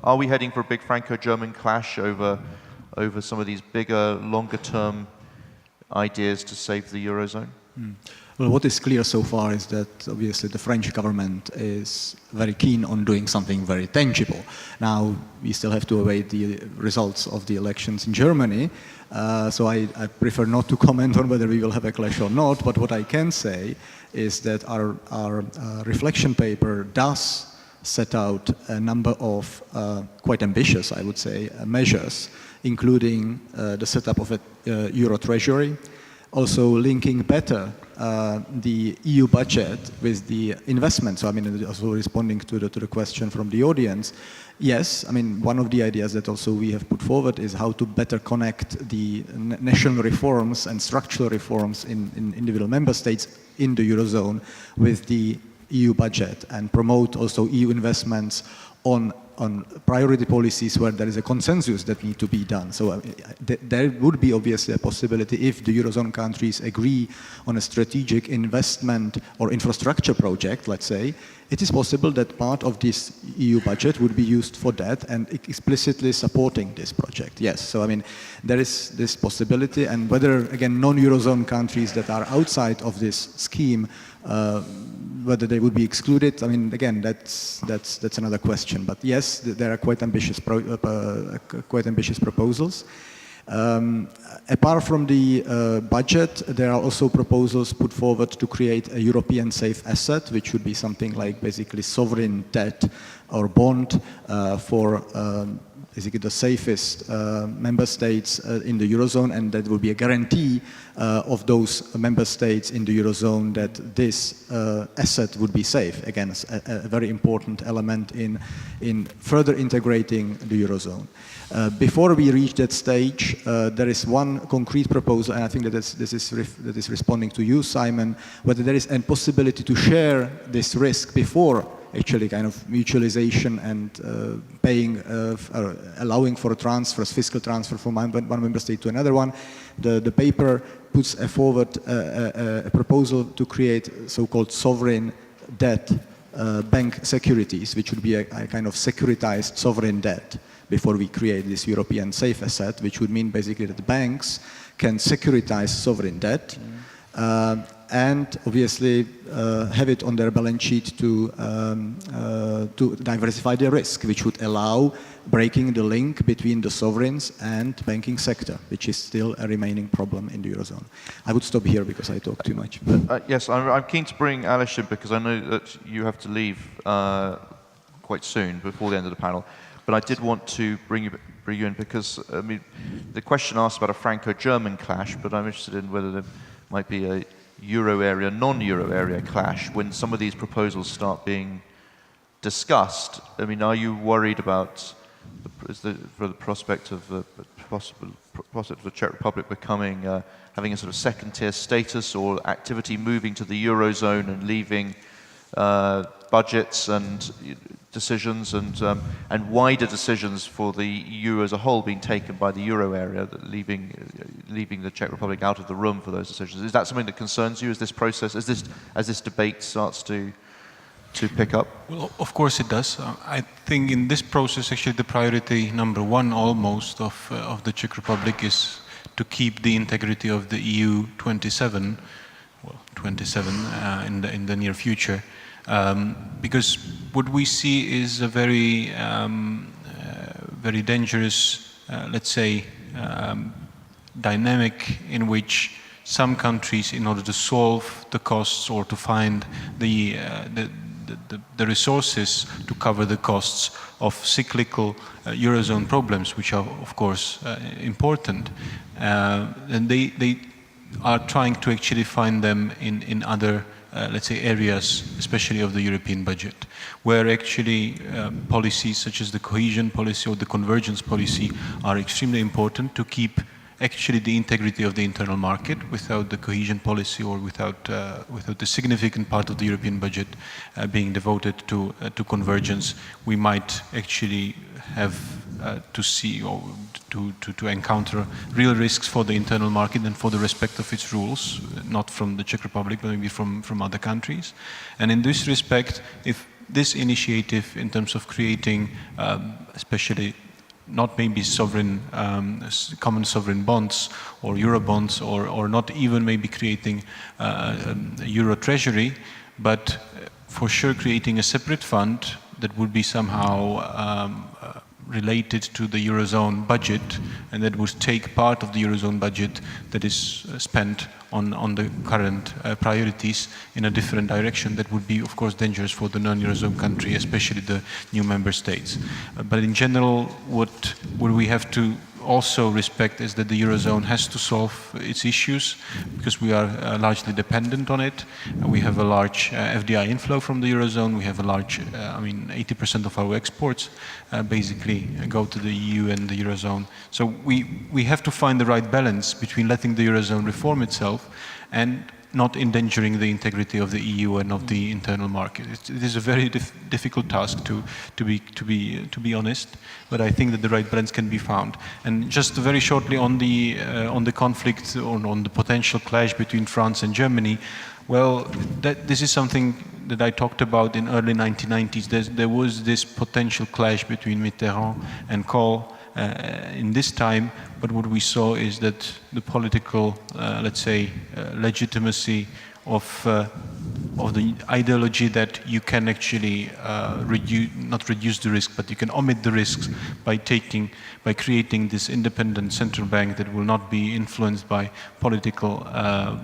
are we heading for a big Franco-German clash over some of these bigger, longer-term ideas to save the Eurozone? Well, what is clear so far is that obviously the French government is very keen on doing something very tangible. Now, we still have to await the results of the elections in Germany, so I prefer not to comment on whether we will have a clash or not, but what I can say is that our reflection paper does set out a number of quite ambitious, I would say, measures, including the setup of a euro treasury, also linking better the EU budget with the investment. So I mean, also responding to the question from the audience, yes, I mean, one of the ideas that also we have put forward is how to better connect the national reforms and structural reforms in individual member states in the Eurozone with the EU budget, and promote also EU investments on priority policies where there is a consensus that need to be done. So there would be obviously a possibility if the Eurozone countries agree on a strategic investment or infrastructure project, let's say, it is possible that part of this EU budget would be used for that and explicitly supporting this project. Yes, so I mean, there is this possibility, and whether, again, non-Eurozone countries that are outside of this scheme, whether they would be excluded, I mean, again, that's another question. But yes, there are quite ambitious proposals. Apart from the budget, there are also proposals put forward to create a European safe asset, which would be something like basically sovereign debt or bond for basically the safest member states in the Eurozone, and that will be a guarantee of those member states in the Eurozone that this asset would be safe. Again, a very important element in further integrating the Eurozone. Before we reach that stage, there is one concrete proposal, and I think that this is responding to you, Simon, whether there is a possibility to share this risk before actually kind of mutualization and paying, allowing for transfers, fiscal transfer from one member state to another one. The paper puts forward a proposal to create so-called sovereign debt bank securities, which would be a kind of securitized sovereign debt before we create this European safe asset, which would mean basically that the banks can securitize sovereign debt and obviously have it on their balance sheet to diversify their risk, which would allow breaking the link between the sovereigns and banking sector, which is still a remaining problem in the Eurozone. I would stop here because I talk too much. Yes, I'm keen to bring Aleš in because I know that you have to leave quite soon, before the end of the panel. But I did want to bring you in because, I mean, the question asked about a Franco-German clash, but I'm interested in whether there might be a Euro area, non-Euro area clash when some of these proposals start being discussed. I mean, are you worried about for the prospect of the Czech Republic becoming, having a sort of second-tier status or activity moving to the Eurozone and leaving budgets and decisions and wider decisions for the EU as a whole being taken by the Euro area, leaving the Czech Republic out of the room for those decisions? Is that something that concerns you as this process, as this debate starts to pick up? Well, of course it does. I think in this process, actually, the priority number one almost of the Czech Republic is to keep the integrity of the EU 27, well, 27 in the near future. Because what we see is a very dangerous, let's say, dynamic in which some countries, in order to solve the costs or to find the resources to cover the costs of cyclical Eurozone problems, which are, of course, important, and they are trying to actually find them in other let's say, areas, especially of the European budget, where actually policies such as the cohesion policy or the convergence policy are extremely important to keep actually the integrity of the internal market. Without the cohesion policy or without the significant part of the European budget being devoted to convergence, we might actually have to see or to encounter real risks for the internal market and for the respect of its rules, not from the Czech Republic, but maybe from other countries. And in this respect, if this initiative in terms of creating, especially not maybe sovereign, common sovereign bonds or eurobonds, or not even maybe creating a euro treasury, but for sure creating a separate fund that would be somehow related to the Eurozone budget, and that would take part of the Eurozone budget that is spent on the current priorities in a different direction. That would be, of course, dangerous for the non-Eurozone country, especially the new member states. But in general, what we have to also respect is that the Eurozone has to solve its issues because we are largely dependent on it. We have a large FDI inflow from the Eurozone. We have a large, 80% of our exports basically go to the EU and the Eurozone. So we have to find the right balance between letting the Eurozone reform itself and not endangering the integrity of the EU and of the internal market. It is a very difficult task to be honest, but I think that the right balance can be found. And just very shortly on the conflict or on the potential clash between France and Germany, well, this is something that I talked about in early 1990s. There was this potential clash between Mitterrand and Kohl in this time, but what we saw is that the political, let's say, legitimacy of the ideology that you can actually not reduce the risk, but you can omit the risks by creating this independent central bank that will not be influenced by political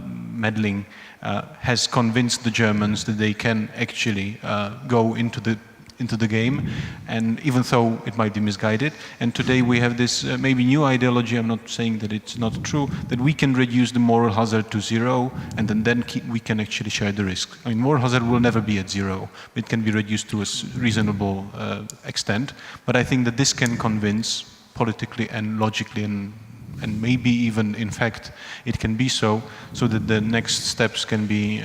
meddling, has convinced the Germans that they can actually go into the game, and even though it might be misguided. And today we have this maybe new ideology, I'm not saying that it's not true, that we can reduce the moral hazard to zero, and then we can actually share the risk. I mean, moral hazard will never be at zero. It can be reduced to a reasonable extent, but I think that this can convince politically and logically and and maybe even, in fact, it can be so that the next steps can be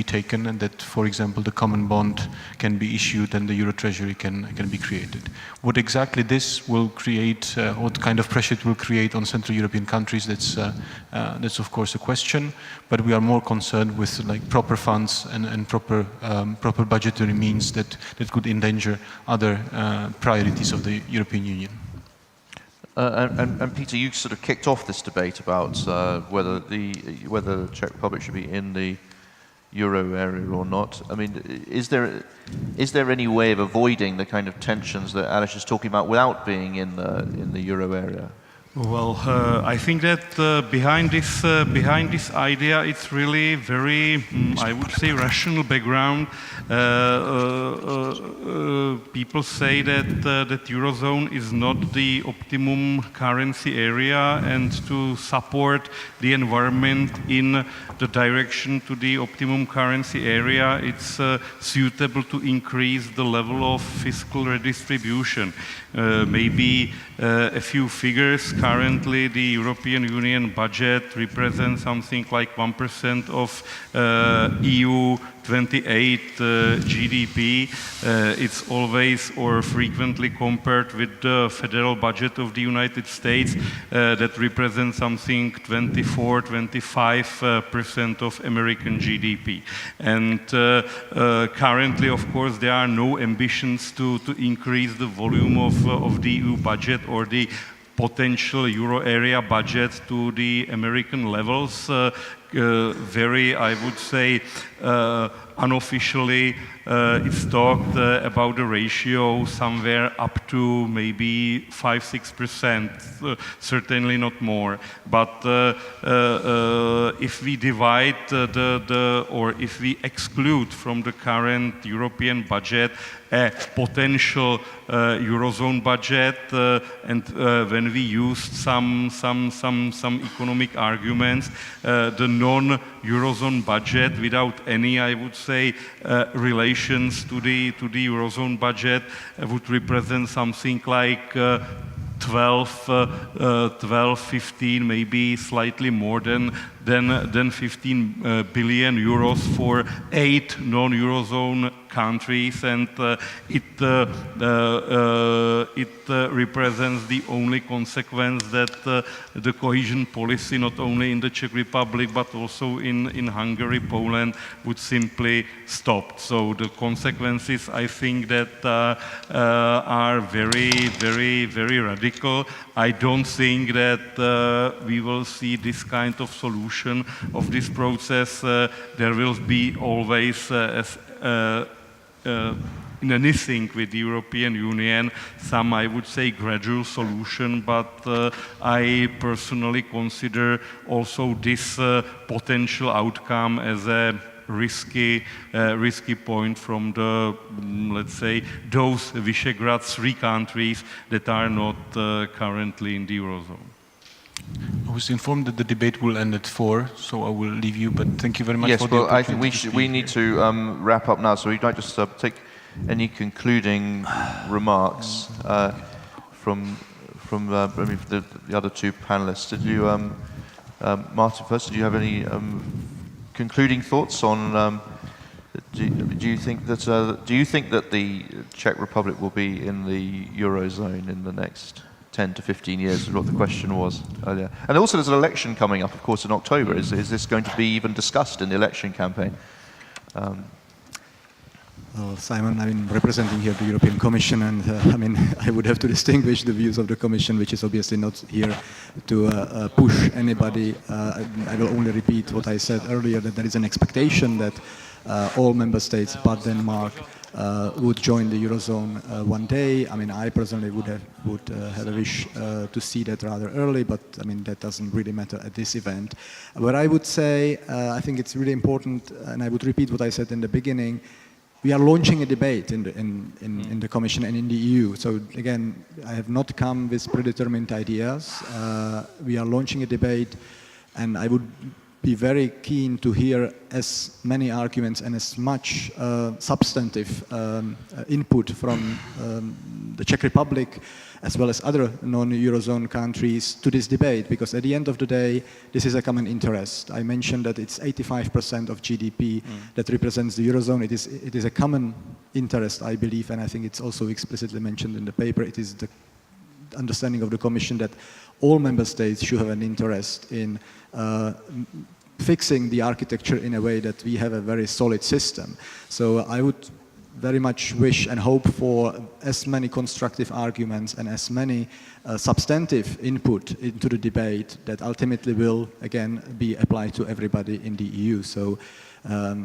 taken, and that, for example, the common bond can be issued and the euro treasury can be created. What exactly this will create, what kind of pressure it will create on Central European countries, that's of course a question, but we are more concerned with like proper funds and proper budgetary means that could endanger other priorities of the European Union. And Peter, you sort of kicked off this debate about whether the Czech Republic should be in the euro area or not. I mean, is there any way of avoiding the kind of tensions that Aleš is talking about without being in the euro area? Well, I think that behind this idea, it's really very, I would say, rational background. People say that Eurozone is not the optimum currency area, and to support the environment in the direction to the optimum currency area, it's suitable to increase the level of fiscal redistribution. Maybe a few figures. Currently, the European Union budget represents something like 1% of EU 28 GDP. It's always or frequently compared with the federal budget of the United States that represents something 24-25% of American GDP. And currently, of course, there are no ambitions to increase the volume of the EU budget or the potential euro area budget to the American levels. Very, I would say, unofficially, it's talked about the ratio somewhere up to maybe 5-6%, certainly not more. But if we divide or if we exclude from the current European budget a potential Eurozone budget, and when we used some economic arguments, the non-Eurozone budget without any, I would say, relations to the Eurozone budget would represent something like 12, 15, maybe slightly more than 15 billion euros for 8 non-Eurozone countries, and it represents the only consequence that the cohesion policy, not only in the Czech Republic but also in Hungary, Poland, would simply stop. So the consequences, I think, that are very, very, very radical. I don't think that we will see this kind of solution of this process. There will be always, in anything with the European Union, some, I would say, gradual solution, but I personally consider also this potential outcome as a risky point from the, let's say, those Visegrad 3 countries that are not currently in the Eurozone. I was informed that the debate will end at 4, so I will leave you, but thank you very much yes, for the opportunity. Yes, well, I think we need to wrap up now, so we'd like to take any concluding remarks from the other two panelists. Did you, Martin first, did you have any concluding thoughts on, do you think that the Czech Republic will be in the Eurozone in the next 10 to 15 years, is what the question was earlier. And also there's an election coming up, of course, in October. Is this going to be even discussed in the election campaign? Well, Simon, I'm representing here the European Commission, and I would have to distinguish the views of the Commission, which is obviously not here to push anybody. I will only repeat what I said earlier, that there is an expectation that all member states but Denmark would join the Eurozone one day. I personally would have a wish to see that rather early, but that doesn't really matter at this event. But I would say, I think it's really important, and I would repeat what I said in the beginning. We are launching a debate in the Commission and in the EU. So again, I have not come with predetermined ideas. We are launching a debate, and I would be very keen to hear as many arguments and as much substantive input from the Czech Republic as well as other non-Eurozone countries to this debate, because at the end of the day, this is a common interest. I mentioned that it's 85% of GDP that represents the Eurozone. It is a common interest, I believe, and I think it's also explicitly mentioned in the paper. It is the understanding of the Commission that all member states should have an interest in fixing the architecture in a way that we have a very solid system. So I would very much wish and hope for as many constructive arguments and as many substantive input into the debate that ultimately will, again, be applied to everybody in the EU. So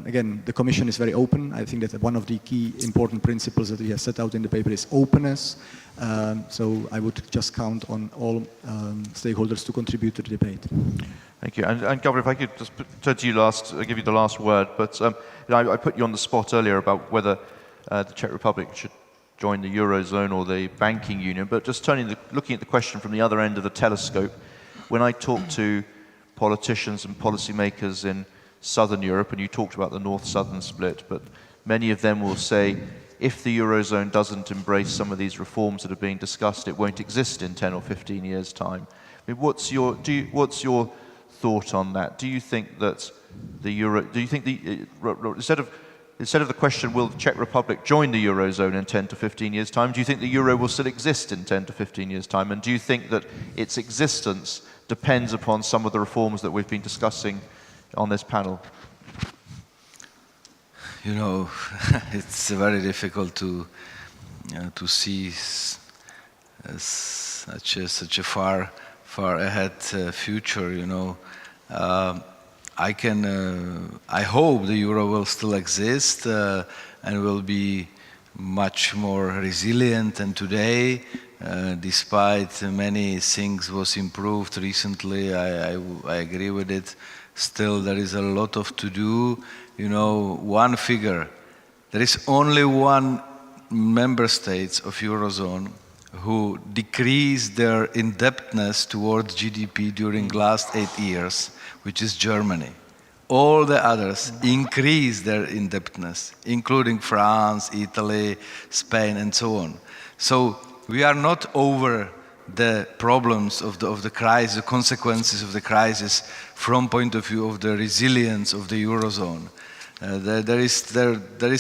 again, the Commission is very open. I think that one of the key important principles that we have set out in the paper is openness. So I would just count on all stakeholders to contribute to the debate. Thank you. And Gabriel, if I could just turn to you last, give you the last word. But I put you on the spot earlier about whether the Czech Republic should join the Eurozone or the banking union. But just looking at the question from the other end of the telescope, when I talk to politicians and policymakers in Southern Europe, and you talked about the North-Southern split, but many of them will say, if the Eurozone doesn't embrace some of these reforms that are being discussed, it won't exist in 10 or 15 years' time. I mean, what's your thought on that? Do you think that instead of the question, will the Czech Republic join the Eurozone in 10 to 15 years' time, do you think the Euro will still exist in 10 to 15 years' time? And do you think that its existence depends upon some of the reforms that we've been discussing on this panel? You know, it's very difficult to see such a far ahead future. You know, I hope the euro will still exist and will be much more resilient than today. Despite many things was improved recently, I agree with it. Still, there is a lot of to do. You know, one figure, there is only one member state of Eurozone who decreased their indebtedness towards GDP during last 8 years, which is Germany. All the others increased their indebtedness, including France, Italy, Spain, and so on. So we are not over the problems of the crisis, the consequences of the crisis from point of view of the resilience of the Eurozone. There is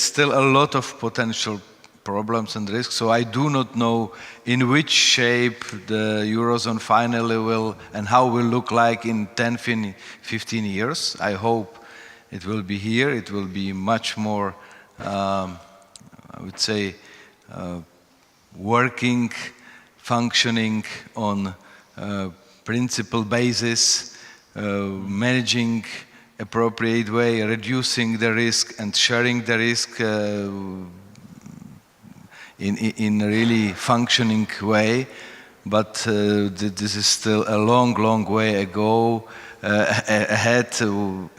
still a lot of potential problems and risks, so I do not know in which shape the Eurozone finally will and how will look like in 10, 15 years. I hope it will be here, it will be much more, I would say, working, functioning on principle basis, managing appropriate way, reducing the risk and sharing the risk in a really functioning way, but this is still a long way ahead to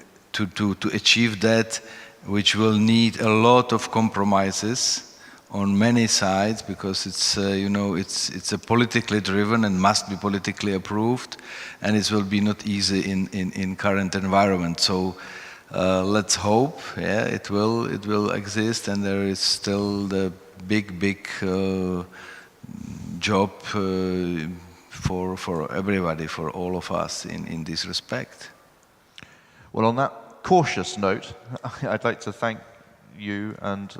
achieve that, which will need a lot of compromises on many sides, because it's it's a politically driven and must be politically approved, and it will be not easy in current environment. So let's hope, it will exist, and there is still the big job for everybody, for all of us in this respect. Well, on that cautious note, I'd like to thank you and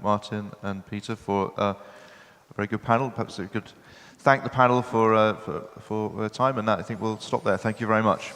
Martin and Peter for a very good panel. Perhaps we could thank the panel for time, and that I think we'll stop there. Thank you very much.